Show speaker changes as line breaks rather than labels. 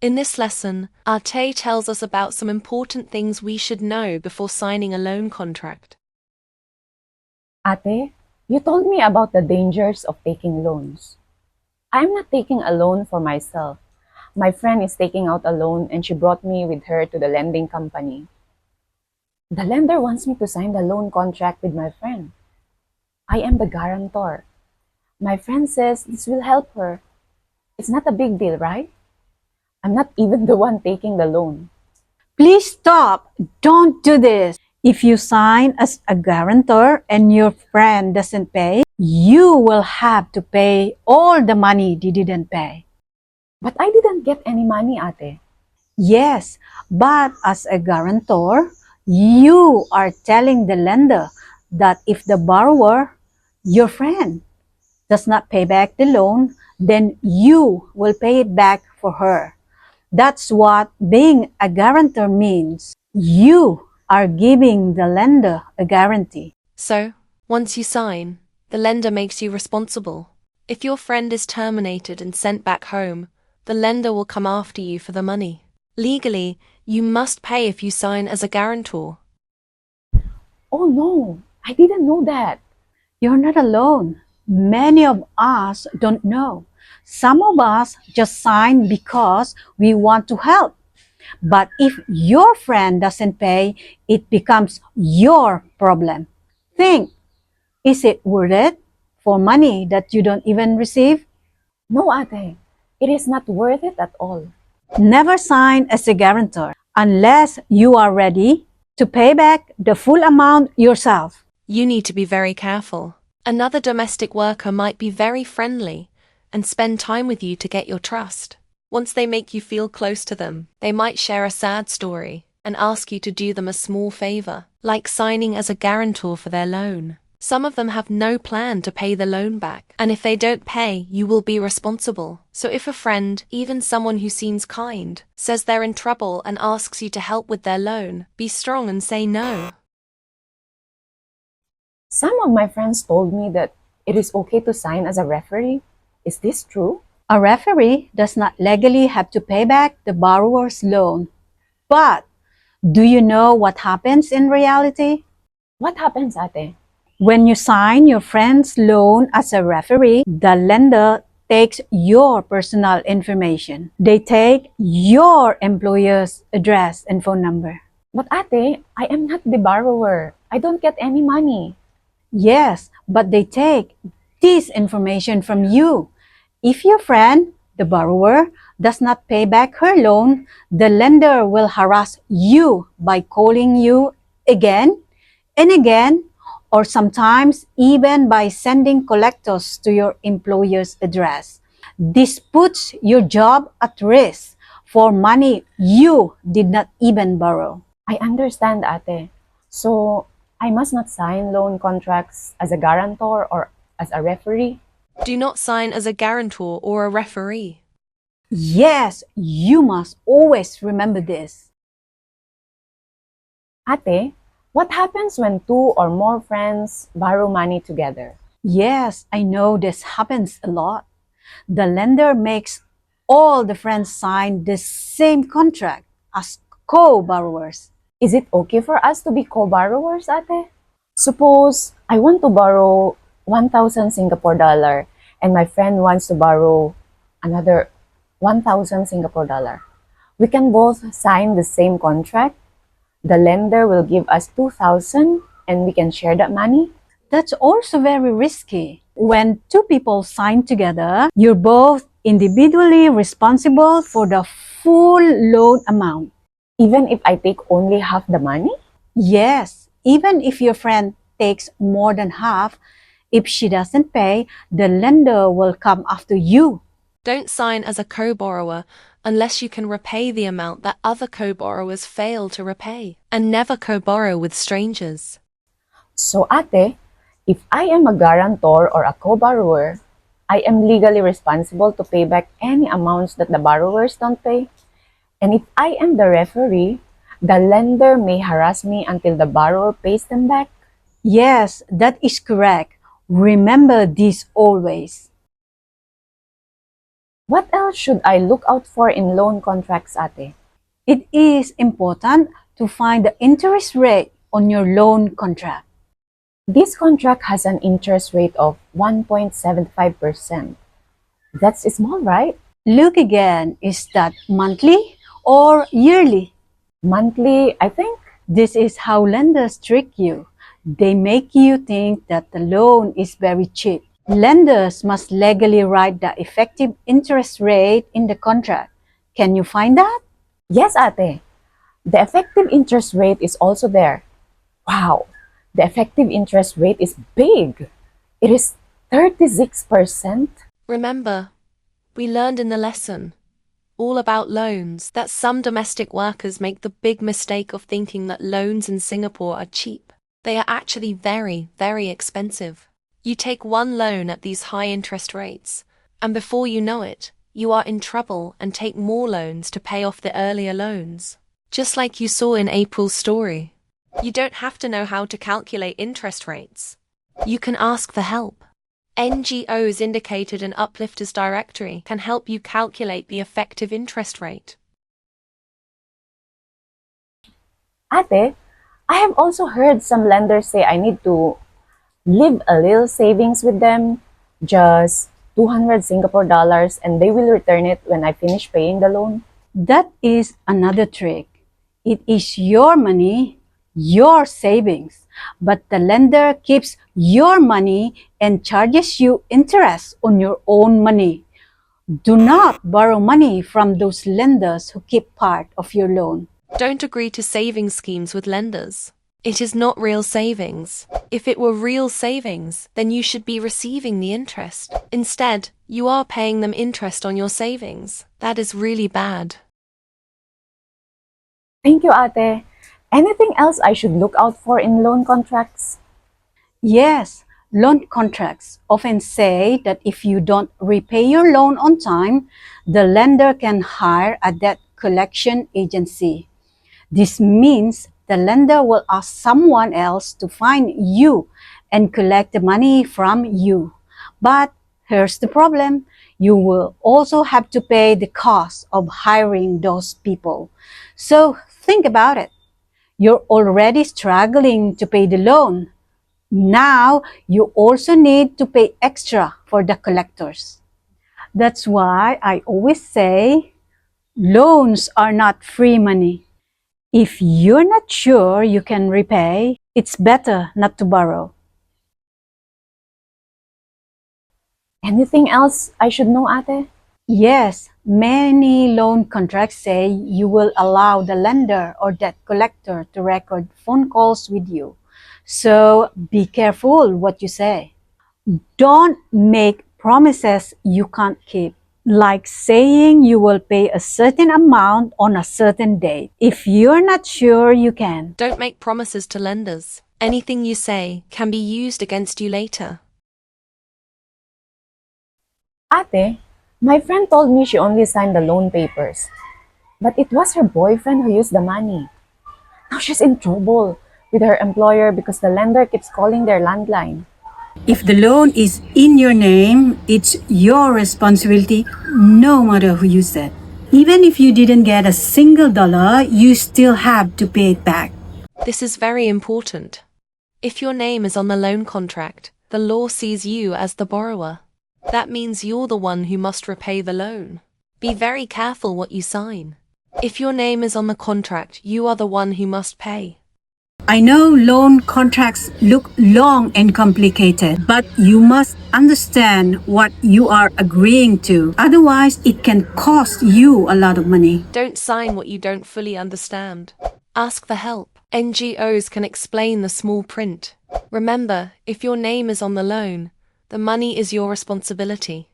In this lesson, Ate tells us about some important things we should know before signing a loan contract.
Ate, you told me about the dangers of taking loans. I'm not taking a loan for myself. My friend is taking out a loan and she brought me with her to the lending company. The lender wants me to sign the loan contract with my friend. I am the guarantor. My friend says this will help her. It's not a big deal, right? I'm not even the one taking the loan.
Please stop. Don't do this. If you sign as a guarantor and your friend doesn't pay, you will have to pay all the money they didn't pay.
But I didn't get any money, Ate.
Yes, but as a guarantor, you are telling the lender that if the borrower, your friend, does not pay back the loan, then you will pay it back for her. That's what being a guarantor means. You are giving the lender a guarantee.
So, once you sign, the lender makes you responsible. If your friend is terminated and sent back home, the lender will come after you for the money. Legally, you must pay if you sign as a guarantor.
Oh no, I didn't know that.
You're not alone. Many of us don't know. Some of us just sign because we want to help. But if your friend doesn't pay, it becomes your problem. Think, is it worth it for money that you don't even receive?
No, Ate. It is not worth it at all.
Never sign as a guarantor unless you are ready to pay back the full amount yourself.
You need to be very careful. Another domestic worker might be very friendly and spend time with you to get your trust. Once they make you feel close to them, they might share a sad story and ask you to do them a small favor, like signing as a guarantor for their loan. Some of them have no plan to pay the loan back, and if they don't pay, you will be responsible. So if a friend, even someone who seems kind, says they're in trouble and asks you to help with their loan, be strong and say no.
Some of my friends told me that it is okay to sign as a referee. Is this true?
A referee does not legally have to pay back the borrower's loan. But do you know what happens in reality?
What happens, Ate?
When you sign your friend's loan as a referee, the lender takes your personal information. They take your employer's address and phone number.
But Ate, I am not the borrower. I don't get any money.
Yes, but they take this information from you. If your friend, the borrower, does not pay back her loan, the lender will harass you by calling you again and again, or sometimes even by sending collectors to your employer's address. This puts your job at risk for money you did not even borrow.
I understand, Ate. So, I must not sign loan contracts as a guarantor or as a referee?
Do not sign as a guarantor or a referee.
Yes, you must always remember this.
Ate, what happens when two or more friends borrow money together?
Yes, I know this happens a lot. The lender makes all the friends sign the same contract as co-borrowers.
Is it okay for us to be co-borrowers, Ate? Suppose I want to borrow 1,000 Singapore dollar and my friend wants to borrow another 1,000 Singapore dollar. We can both sign the same contract. The lender will give us 2,000 and we can share that money.
That's also very risky. When two people sign together, you're both individually responsible for the full loan amount.
Even if I take only half the money?
Yes, even if your friend takes more than half, if she doesn't pay, the lender will come after you.
Don't sign as a co-borrower unless you can repay the amount that other co-borrowers fail to repay. And never co-borrow with strangers.
So Ate, if I am a guarantor or a co-borrower, I am legally responsible to pay back any amounts that the borrowers don't pay. And if I am the referee, the lender may harass me until the borrower pays them back.
Yes, that is correct. Remember this always.
What else should I look out for in loan contracts, ate?
It is important to find the interest rate on your loan contract.
This contract has an interest rate of 1.75%. That's small, right?
Look again, is that monthly or yearly?
Monthly, I think.
This is how lenders trick you. They make you think that the loan is very cheap. Lenders must legally write the effective interest rate in the contract. Can you find that?
Yes, ate. The effective interest rate is also there. Wow, the effective interest rate is big. It is 36%.
Remember, we learned in the lesson all about loans that some domestic workers make the big mistake of thinking that loans in Singapore are cheap. They are actually very, very expensive. You take one loan at these high interest rates, and before you know it, you are in trouble and take more loans to pay off the earlier loans. Just like you saw in April's story. You don't have to know how to calculate interest rates. You can ask for help. NGOs indicated in Uplifters directory can help you calculate the effective interest rate.
Ate, I have also heard some lenders say I need to leave a little savings with them, just 200 Singapore dollars, and they will return it when I finish paying the loan.
That is another trick. It is your money, your savings, but the lender keeps your money and charges you interest on your own money. Do not borrow money from those lenders who keep part of your loan.
Don't agree to savings schemes with lenders. It is not real savings. If it were real savings, then you should be receiving the interest. Instead, you are paying them interest on your savings. That is really bad.
Thank you, ate. Anything else I should look out for in loan contracts?
Yes, loan contracts often say that if you don't repay your loan on time, the lender can hire a debt collection agency. This means the lender will ask someone else to find you and collect the money from you. But here's the problem. You will also have to pay the cost of hiring those people. So think about it. You're already struggling to pay the loan. Now, you also need to pay extra for the collectors. That's why I always say, loans are not free money. If you're not sure you can repay, it's better not to borrow.
Anything else I should know, ate?
Yes, many loan contracts say you will allow the lender or debt collector to record phone calls with you. So be careful what you say. Don't make promises you can't keep, like saying you will pay a certain amount on a certain date if you're not sure you can.
Don't make promises to lenders. Anything you say can be used against you later.
Ate, my friend told me she only signed the loan papers, but it was her boyfriend who used the money. Now she's in trouble with her employer because the lender keeps calling their landline.
If the loan is in your name, it's your responsibility no matter who used it. Even if you didn't get a single dollar, you still have to pay it back.
This is very important. If your name is on the loan contract, the law sees you as the borrower. That means you're the one who must repay the loan. Be very careful what you sign. If your name is on the contract, you are the one who must pay.
I know loan contracts look long and complicated, but you must understand what you are agreeing to. Otherwise, it can cost you a lot of money.
Don't sign what you don't fully understand. Ask for help. NGOs can explain the small print. Remember, if your name is on the loan, the money is your responsibility.